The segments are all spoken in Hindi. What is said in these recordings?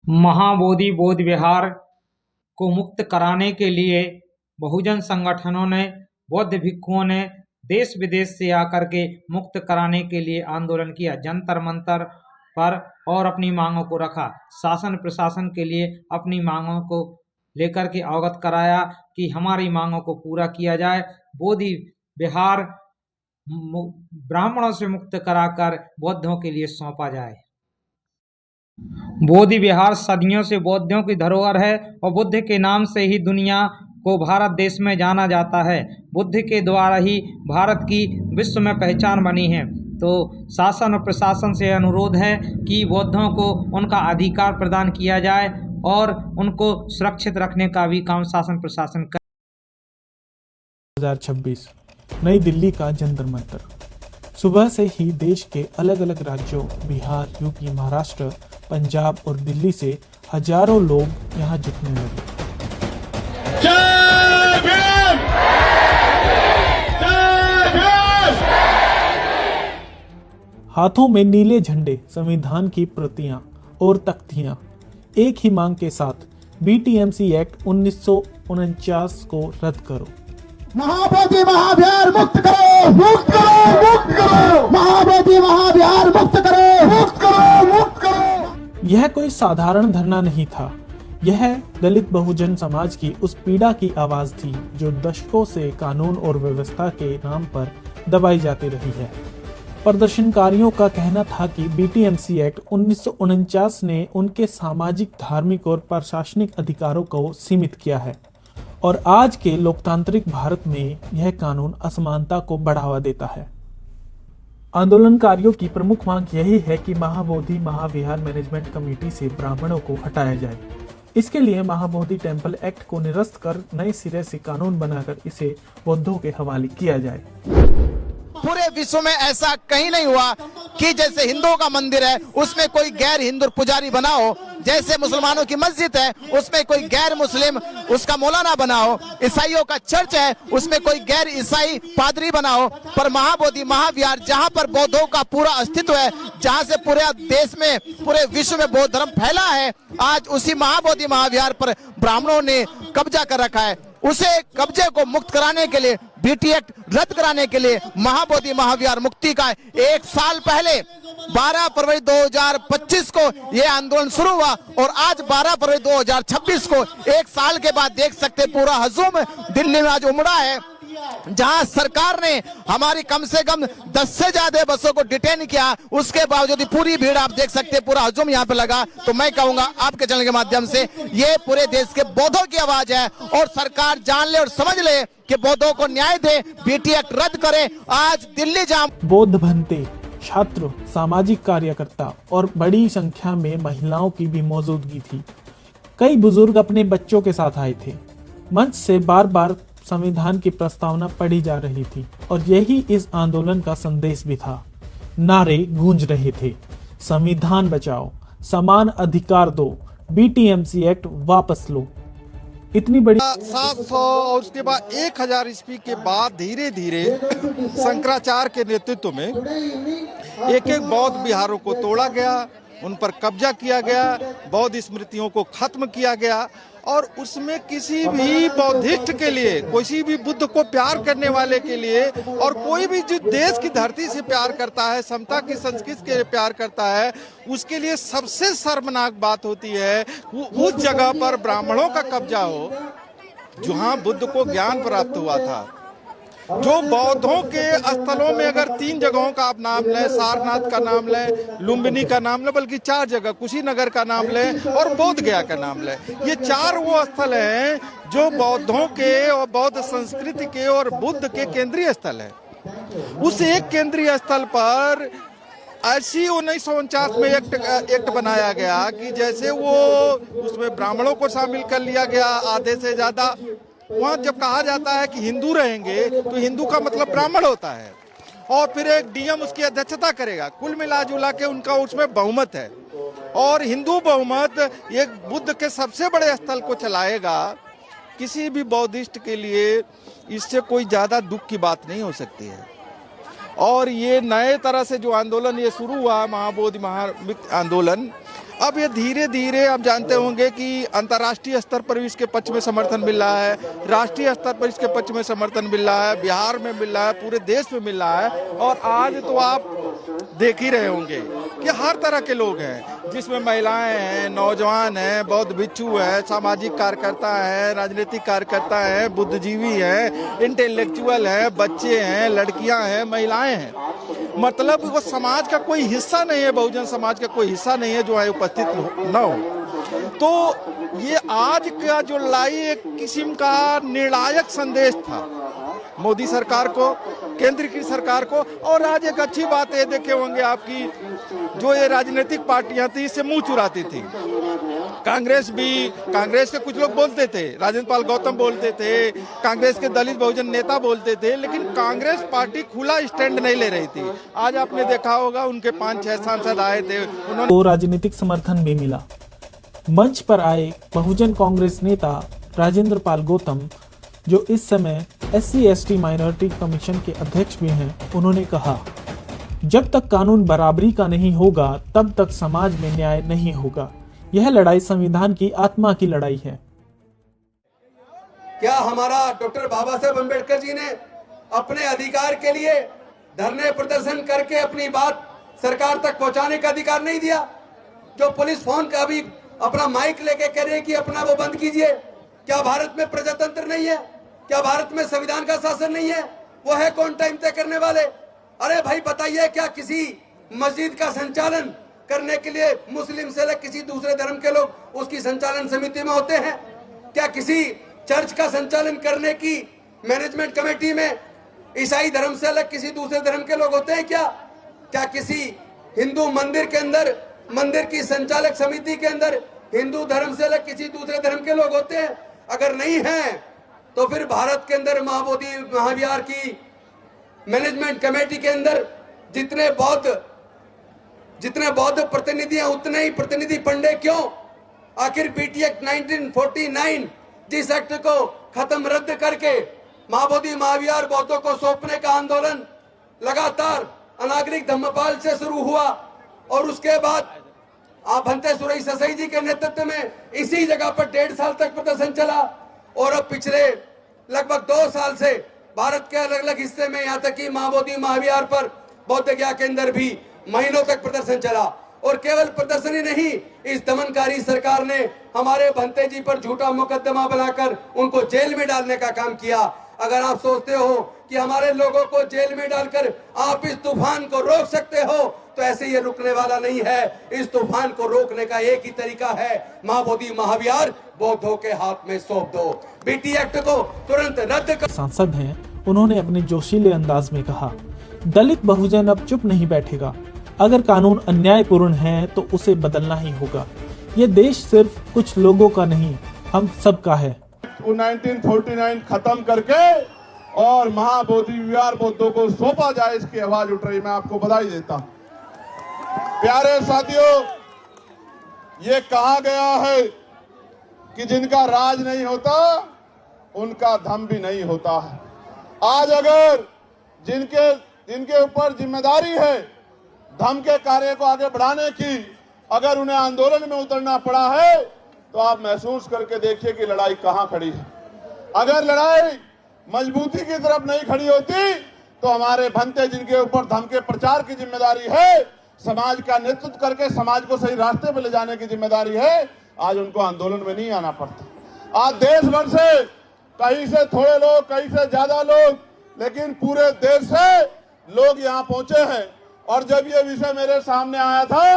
महाबोधि बौद्ध विहार को मुक्त कराने के लिए बहुजन संगठनों ने, बौद्ध भिक्षुओं ने देश विदेश से आकर के मुक्त कराने के लिए आंदोलन किया, जंतर मंतर पर, और अपनी मांगों को रखा। शासन प्रशासन के लिए अपनी मांगों को लेकर के अवगत कराया कि हमारी मांगों को पूरा किया जाए। बोधि विहार ब्राह्मणों से मुक्त कराकर बौद्धों के लिए सौंपा जाए। बोधि विहार सदियों से बौद्धों की धरोहर है और बुद्ध के नाम से ही दुनिया को भारत देश में जाना जाता है। बुद्ध के द्वारा ही भारत की विश्व में पहचान बनी है। तो शासन और प्रशासन से अनुरोध है कि बौद्धों को उनका अधिकार प्रदान किया जाए और उनको सुरक्षित रखने का भी काम शासन प्रशासन कर। 2026 नई दिल्ली का जंतर मंतर। सुबह से ही देश के अलग अलग राज्यों बिहार, यूपी, महाराष्ट्र, पंजाब और दिल्ली से हजारों लोग यहां जुटने लगे। हाथों में नीले झंडे, संविधान की प्रतियां और तख्तियां, एक ही मांग के साथ बीटीएमसी एक्ट 1949 को रद्द करो। महाबोधि महाविहार मुक्त करो, मुक्त करो, मुक्त करो, महाबोधि महाविहार मुक्त करो, मुक्त करो, मुक्त करो। यह कोई साधारण धरना नहीं था, यह दलित बहुजन समाज की उस पीड़ा की आवाज थी जो दशकों से कानून और व्यवस्था के नाम पर दबाई जाती रही है। प्रदर्शनकारियों का कहना था कि बीटीएमसी एक्ट 1949 ने उनके सामाजिक, धार्मिक और प्रशासनिक अधिकारों को सीमित किया है और आज के लोकतांत्रिक भारत में यह कानून असमानता को बढ़ावा देता है। आंदोलनकारियों की प्रमुख मांग यही है कि महाबोधि महाविहार मैनेजमेंट कमेटी से ब्राह्मणों को हटाया जाए। इसके लिए महाबोधि टेम्पल एक्ट को निरस्त कर नए सिरे से कानून बनाकर इसे बौद्धों के हवाले किया जाए। पूरे विश्व में ऐसा कहीं नहीं हुआ कि जैसे हिंदुओं का मंदिर है उसमें कोई गैर हिंदू पुजारी बनाओ, जैसे मुसलमानों की मस्जिद है उसमें कोई गैर मुस्लिम उसका मौलाना बनाओ, ईसाइयों का चर्च है उसमें कोई गैर ईसाई पादरी बनाओ। पर महाबोधि महाविहार जहां पर बौद्धों का पूरा अस्तित्व है, जहां से पूरे देश में, पूरे विश्व में बौद्ध धर्म फैला है, आज उसी महाबोधि महाविहार पर ब्राह्मणों ने कब्जा कर रखा है। उसे कब्जे को मुक्त कराने के लिए, बीटी एक्ट रद्द कराने के लिए महाबोधि महाविहार मुक्ति का एक साल पहले 12 फरवरी 2025 को यह आंदोलन शुरू हुआ और आज 12 फरवरी 2026 को एक साल के बाद देख सकते पूरा हजूम दिल्ली में आज उमड़ा है, जहां सरकार ने हमारी कम से कम 10 से ज्यादा बसों को डिटेन किया। उसके बावजूद पूरी भीड़ आप देख सकते पूरा हजूम यहाँ पे लगा। तो मैं कहूंगा आपके चैनल के माध्यम से ये पूरे देश के बौद्धों की आवाज है और सरकार जान ले और समझ ले कि बौद्धों को न्याय दे, बीटी एक्ट रद्द करे। आज दिल्ली जाम बौद्ध भंते, छात्र, सामाजिक कार्यकर्ता और बड़ी संख्या में महिलाओं की भी मौजूदगी थी। कई बुजुर्ग अपने बच्चों के साथ आए थे। मंच से बार बार संविधान की प्रस्तावना पढ़ी जा रही थी और यही इस आंदोलन का संदेश भी था। नारे गूंज रहे थे, संविधान बचाओ, समान अधिकार दो, बीटीएमसी एक्ट वापस लो। इतनी बड़ी 700 और उसके बाद 1000 ईस्वी के बाद धीरे धीरे शंकराचार्य के नेतृत्व में एक एक बौद्ध विहारों को तोड़ा गया, उन पर कब्जा किया गया, बौद्ध स्मृतियों को खत्म किया गया और उसमें किसी भी बौद्धिस्ट के लिए, किसी भी बुद्ध को प्यार करने वाले के लिए और कोई भी जो देश की धरती से प्यार करता है, समता की संस्कृति के लिए प्यार करता है, उसके लिए सबसे शर्मनाक बात होती है वो उस जगह पर ब्राह्मणों का कब्जा हो जहां बुद्ध को ज्ञान प्राप्त हुआ था। जो बौद्धों के स्थलों में अगर 3 जगहों का आप नाम लें, सारनाथ का नाम लें, लुम्बिनी का नाम लें, बल्कि 4 जगह, कुशीनगर का नाम लें और बोध गया का नाम लें, ये 4 वो स्थल हैं जो बौद्धों के और बौद्ध संस्कृति के और बुद्ध के केंद्रीय स्थल है। उस एक केंद्रीय स्थल पर ऐसी 1949 में एक्ट बनाया गया कि जैसे वो उसमें ब्राह्मणों को शामिल कर लिया गया आधे से ज्यादा। वहाँ जब कहा जाता है कि हिंदू रहेंगे तो हिंदू का मतलब ब्राह्मण होता है और फिर एक डीएम उसकी अध्यक्षता करेगा। कुल मिला जुला के उनका उसमें बहुमत है और हिंदू बहुमत एक बुद्ध के सबसे बड़े स्थल को चलाएगा। किसी भी बौद्धिस्ट के लिए इससे कोई ज्यादा दुख की बात नहीं हो सकती है। और ये नए तरह से जो आंदोलन ये शुरू हुआ महाबोधि आंदोलन, अब ये धीरे धीरे आप जानते होंगे कि अंतर्राष्ट्रीय स्तर पर भी इसके पक्ष में समर्थन मिल रहा है, राष्ट्रीय स्तर पर इसके पक्ष में समर्थन मिल रहा है, बिहार में मिल रहा है, पूरे देश में मिल रहा है। और आज तो आप देख ही रहे होंगे कि हर तरह के लोग हैं, जिसमें महिलाएं हैं, नौजवान हैं, बौद्ध भिक्षु हैं, सामाजिक कार्यकर्ता हैं, राजनीतिक कार्यकर्ता हैं, बुद्धिजीवी हैं, इंटेलेक्चुअल हैं, बच्चे हैं, लड़कियां हैं, महिलाएं हैं। मतलब वो समाज का कोई हिस्सा नहीं है, बहुजन समाज का कोई हिस्सा नहीं है जो है उपस्थित न हो। तो ये आज का जो लाई एक किस्म का निर्णायक संदेश था मोदी सरकार को, केंद्र की सरकार को। और आज एक अच्छी बात है, देखे होंगे आपकी, जो ये राजनीतिक पार्टियां थी इससे मुंह चुराती थी। कांग्रेस के कुछ लोग बोलते थे, राजेंद्र पाल गौतम बोलते थे, कांग्रेस के दलित बहुजन नेता बोलते थे, लेकिन कांग्रेस पार्टी खुला स्टैंड नहीं ले रही थी। आज आपने देखा होगा उनके 5-6 सांसद आए थे, उन्होंने को राजनीतिक समर्थन भी मिला। मंच पर आए बहुजन कांग्रेस नेता राजेंद्र पाल गौतम, जो इस समय SC/ST माइनॉरिटी कमीशन के अध्यक्ष भी हैं, उन्होंने कहा, जब तक कानून बराबरी का नहीं होगा तब तक समाज में न्याय नहीं होगा। यह लड़ाई संविधान की आत्मा की लड़ाई है। क्या हमारा डॉक्टर बाबा साहेब अम्बेडकर जी ने अपने अधिकार के लिए धरने प्रदर्शन करके अपनी बात सरकार तक पहुंचाने का अधिकार नहीं दिया? जो पुलिस फोन का भी अपना माइक लेके कह रहे हैं कि अपना वो बंद कीजिए, क्या भारत में प्रजातंत्र नहीं है? क्या भारत में संविधान का शासन नहीं है? वो है कौन टाइम तय करने वाले? अरे भाई बताइए, क्या किसी मस्जिद का संचालन करने के लिए मुस्लिम से अलग किसी दूसरे धर्म के लोग उसकी संचालन समिति में होते हैं? क्या किसी चर्च का संचालन करने की मैनेजमेंट कमेटी में ईसाई धर्म से अलग किसी दूसरे धर्म के लोग होते हैं? क्या किसी हिंदू मंदिर के अंदर, मंदिर की संचालक समिति के अंदर हिंदू धर्म से अलग किसी दूसरे धर्म के लोग होते हैं? अगर नहीं है तो फिर भारत के अंदर महाबोधि महाविहार की मैनेजमेंट कमेटी के अंदर जितने बौद्ध प्रतिनिधि हैं उतने ही प्रतिनिधि पंडे क्यों? आखिर बीटी एक्ट 1949 जिस एक्ट को खत्म रद्द करके महाबोधि महाविहार बौद्धों को सौंपने का आंदोलन लगातार अनागरिक धम्मपाल से शुरू हुआ और उसके बाद भंते सुरई ससई जी के नेतृत्व में इसी जगह पर 1.5 साल तक प्रदर्शन चला। और अब पिछले लगभग 2 साल से भारत के अलग अलग हिस्से में, यहाँ तक कि महाबोधि महाविहार पर बौद्ध गया के अंदर भी महीनों तक प्रदर्शन चला। और केवल प्रदर्शन ही नहीं, इस दमनकारी सरकार ने हमारे भंते जी पर झूठा मुकदमा बनाकर उनको जेल में डालने का काम किया। अगर आप सोचते हो कि हमारे लोगों को जेल में डालकर आप इस तूफान को रोक सकते हो, तो ऐसे ये रुकने वाला नहीं है। इस तूफान को रोकने का एक ही तरीका है, महाबोधि महाविहार बौद्धों के हाथ में सौंप दो। बीटी एक्ट को तुरंत रद्द कर। सांसद हैं, उन्होंने अपने जोशीले अंदाज में कहा, दलित बहुजन अब चुप नहीं बैठेगा। अगर कानून अन्यायपूर्ण है तो उसे बदलना ही होगा। ये देश सिर्फ कुछ लोगों का नहीं, हम सबका है। 1949 खत्म करके और महाबोधि विहार बौद्धों को सौंपा जाए, इसकी आवाज उठ रही। मैं आपको बधाई देता हूं। प्यारे साथियों, ये कहा गया है कि जिनका राज नहीं होता उनका धम भी नहीं होता है। आज अगर जिनके ऊपर जिम्मेदारी है धम के कार्य को आगे बढ़ाने की, अगर उन्हें आंदोलन में उतरना पड़ा है तो आप महसूस करके देखिए कि लड़ाई कहां खड़ी है। अगर लड़ाई मजबूती की तरफ नहीं खड़ी होती तो हमारे भंते, जिनके ऊपर धम के प्रचार की जिम्मेदारी है, समाज का नेतृत्व करके समाज को सही रास्ते पर ले जाने की जिम्मेदारी है, आज उनको आंदोलन में नहीं आना पड़ता। आज देश भर से, कहीं से थोड़े लोग, कहीं से ज्यादा लोग, लेकिन पूरे देश से लोग यहाँ पहुंचे हैं। और जब ये विषय मेरे सामने आया था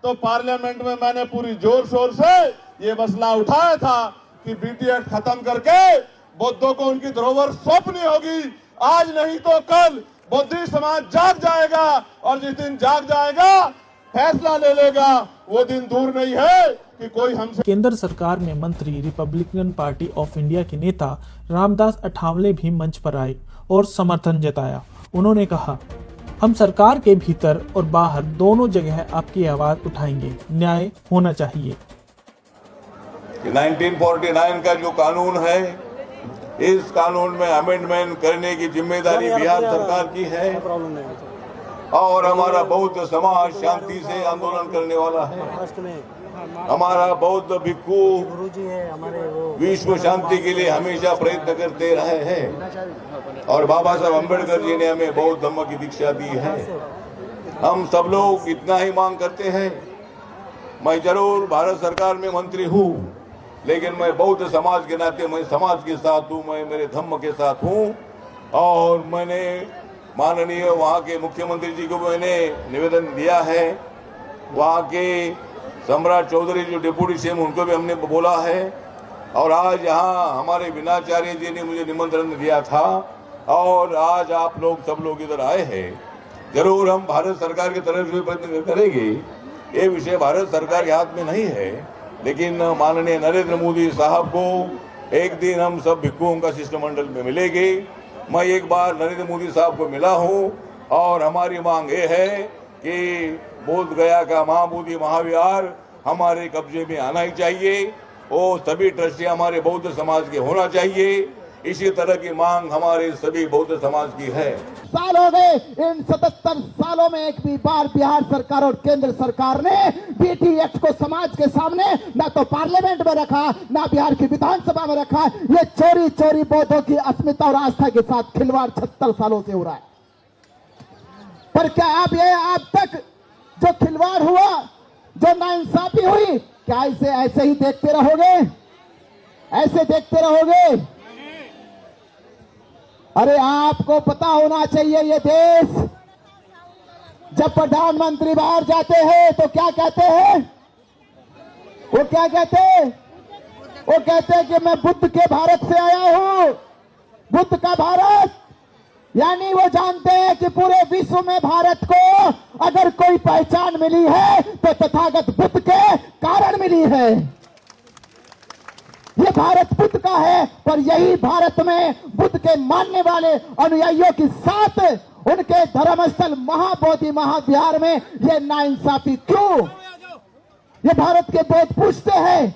तो पार्लियामेंट में मैंने पूरी जोर शोर से ये मसला उठाया था कि बीटी एक्ट खत्म करके बौद्धों को उनकी धरोहर सौंपनी होगी। आज नहीं तो कल बौद्ध समाज जाग जाएगा, और जिस दिन जाग जाएगा, फैसला ले लेगा, वो दिन दूर नहीं है कि कोई हमसे। केंद्र सरकार में मंत्री रिपब्लिकन पार्टी ऑफ इंडिया के नेता रामदास अठावले भी मंच पर आए और समर्थन जताया। उन्होंने कहा, हम सरकार के भीतर और बाहर दोनों जगह आपकी आवाज उठाएंगे, न्याय होना चाहिए। 1949 का जो कानून है, इस कानून में अमेंडमेंट करने की जिम्मेदारी बिहार सरकार की है, और हमारा बौद्ध समाज शांति से आंदोलन करने वाला है। हमारा बौद्ध भिक्खु विश्व शांति के लिए हमेशा प्रयत्न करते रहे हैं और बाबा साहब अम्बेडकर जी ने हमें बौद्ध धर्म की दीक्षा दी है। हम सब लोग इतना ही मांग करते हैं, मैं जरूर भारत सरकार में मंत्री हूँ, लेकिन मैं बौद्ध समाज के नाते मैं समाज के साथ हूँ, मैं मेरे धर्म के साथ हूँ। और मैंने माननीय वहाँ के मुख्यमंत्री जी को मैंने निवेदन दिया है, वहाँ के सम्राट चौधरी जो डिप्टी सीएम उनको भी हमने बोला है। और आज यहाँ हमारे विनाचार्य जी ने मुझे निमंत्रण दिया था और आज आप लोग सब लोग इधर आए हैं। जरूर हम भारत सरकार की तरफ से प्रयत्न करेंगे। ये विषय भारत सरकार के हाथ में नहीं है, लेकिन माननीय नरेंद्र मोदी साहब को एक दिन हम सब भिक्खुओं का शिष्टमंडल में मिलेंगे। मैं एक बार नरेंद्र मोदी साहब को मिला हूँ और हमारी मांग ये है कि बोध गया का महाबोधि महाविहार हमारे कब्जे में आना ही चाहिए। वो सभी ट्रस्टी हमारे बौद्ध समाज के होना चाहिए। इसी तरह की मांग हमारे सभी बौद्ध समाज की है। साल हो गए, इन 77 सालों में एक भी बार बिहार सरकार और केंद्र सरकार ने बीटी एक्ट को समाज के सामने ना तो पार्लियामेंट में रखा, ना बिहार की विधानसभा में रखा। ये चोरी चोरी बौद्धों की अस्मिता और आस्था के साथ खिलवाड़ 76 सालों से हो रहा है। पर क्या आप ये अब तक जो खिलवाड़ हुआ, जो नाइंसाफी हुई, क्या इसे ऐसे ही देखते रहोगे? ऐसे देखते रहोगे? अरे आपको पता होना चाहिए, ये देश जब प्रधानमंत्री बाहर जाते हैं तो क्या कहते हैं? वो क्या कहते हैं? वो कहते हैं कि मैं बुद्ध के भारत से आया हूं। बुद्ध का भारत, यानी वो जानते हैं कि पूरे विश्व में भारत को अगर कोई पहचान मिली है तो तथागत बुद्ध के कारण मिली है। ये भारत बुद्ध का है, पर यही भारत में बुद्ध के मानने वाले अनुयायियों के साथ उनके धर्मस्थल महाबोधि महाविहार में ये नाइंसाफी क्यों? ये भारत के बौद्ध पूछते हैं,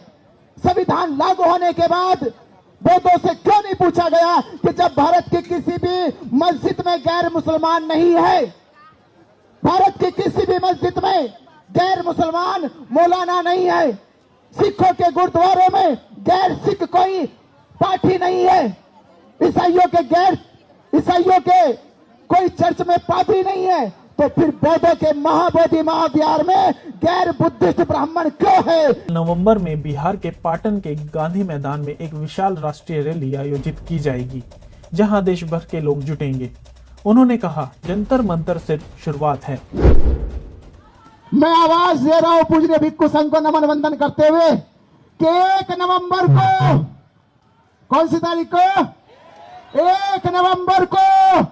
संविधान लागू होने के बाद बौद्धों से क्यों नहीं पूछा गया कि जब भारत की किसी भी मस्जिद में गैर मुसलमान नहीं है, भारत की किसी भी मस्जिद में गैर मुसलमान मौलाना नहीं है, सिखों के गुरुद्वारे में गैर सिख कोई पाठी नहीं है, ईसाइयों के कोई चर्च में पादरी नहीं है, तो फिर बौद्धों के महाबोधि महाविहार में गैर बुद्धिस्ट ब्राह्मण क्यों है? नवंबर में बिहार के पाटन के गांधी मैदान में एक विशाल राष्ट्रीय रैली आयोजित की जाएगी, जहां देश भर के लोग जुटेंगे। उन्होंने कहा, जंतर मंतर से शुरुआत है। मैं आवाज दे रहा हूं पूजनीय भिक्खु संघ को नमन वंदन करते हुए कि 1 नवंबर को, कौन सी तारीख को? 1 नवंबर को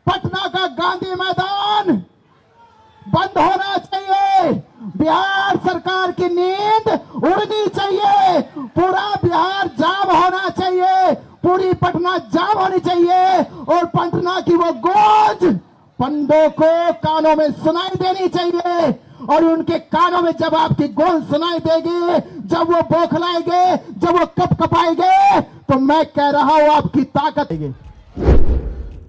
पटना का गांधी मैदान बंद होना चाहिए। बिहार सरकार की नींद उड़नी चाहिए। पूरा बिहार जाम होना चाहिए, पूरी पटना जाम होनी चाहिए और पटना की वो गूंज पंडों को कानों में सुनाई देनी चाहिए। और उनके कानों में जब आपकी गूंज सुनाई देगी, जब वो बौखलाएंगे, जब वो कपकपाएंगे, तो मैं कह रहा हूं आपकी ताकत है।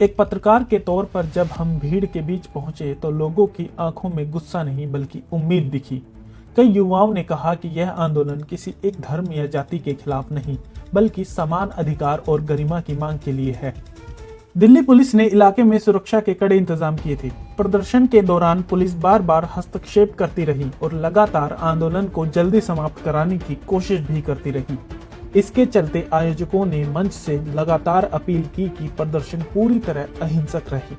एक पत्रकार के तौर पर जब हम भीड़ के बीच पहुंचे तो लोगों की आंखों में गुस्सा नहीं बल्कि उम्मीद दिखी। कई युवाओं ने कहा कि यह आंदोलन किसी एक धर्म या जाति के खिलाफ नहीं बल्कि समान अधिकार और गरिमा की मांग के लिए है। दिल्ली पुलिस ने इलाके में सुरक्षा के कड़े इंतजाम किए थे। प्रदर्शन के दौरान पुलिस बार बार हस्तक्षेप करती रही और लगातार आंदोलन को जल्दी समाप्त कराने की कोशिश भी करती रही। इसके चलते आयोजकों ने मंच से लगातार अपील की कि प्रदर्शन पूरी तरह अहिंसक रहे।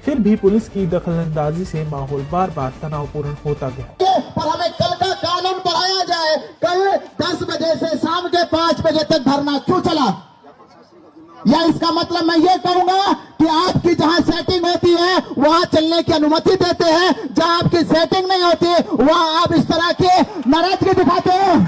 फिर भी पुलिस की दखलंदाजी से माहौल बार बार तनावपूर्ण होता गया। पर हमें कल का कानून पढ़ाया जाए। कल 10 बजे से शाम के 5 बजे तक धरना क्यों चला? या इसका मतलब मैं ये कहूंगा कि आपकी जहां सेटिंग होती है वहां चलने की अनुमति देते हैं, जहां आपकी सेटिंग नहीं होती वहां आप इस तरह की नाराजगी दिखाते हैं।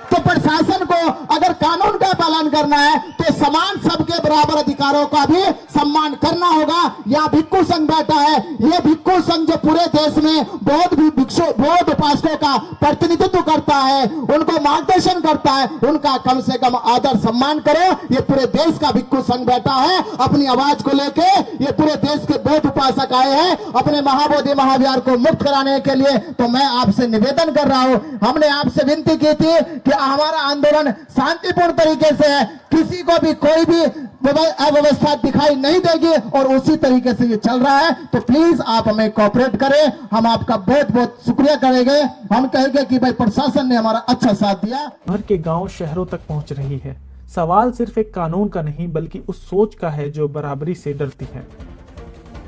तो प्रशासन को अगर कानून का पालन करना है तो समान सबके बराबर अधिकारों का भी सम्मान करना होगा। यहाँ भिक्खु संघ बैठा है, ये भिक्खु संघ जो पूरे देश में बौद्ध उपासकों का प्रतिनिधित्व करता है, उनको मार्गदर्शन करता है, उनका कम से कम आदर सम्मान करो। ये पूरे देश का भिक्खु संघ बैठा है, अपनी आवाज को लेके ये पूरे देश के बौद्ध उपासक आए हैं अपने महाबोधि महाविहार को मुक्त कराने के लिए। तो मैं आपसे निवेदन कर रहा हूं, हमने आपसे विनती की थी कि हमारा आंदोलन शांतिपूर्ण तरीके से है, किसी को भी कोई भी अव्यवस्था दिखाई नहीं देगी और उसी तरीके से ये चल रहा है। तो प्लीज आप हमें कोऑपरेट करें, हम आपका बहुत बहुत शुक्रिया करेंगे। हम कहेंगे कि भाई प्रशासन ने हमारा अच्छा साथ दिया। भर के गांव शहरों तक पहुंच रही है। सवाल सिर्फ एक कानून का नहीं बल्कि उस सोच का है जो बराबरी से डरती है।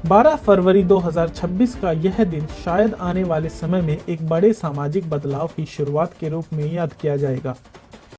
12 फरवरी 2026 का यह दिन शायद आने वाले समय में एक बड़े सामाजिक बदलाव की शुरुआत के रूप में याद किया जाएगा।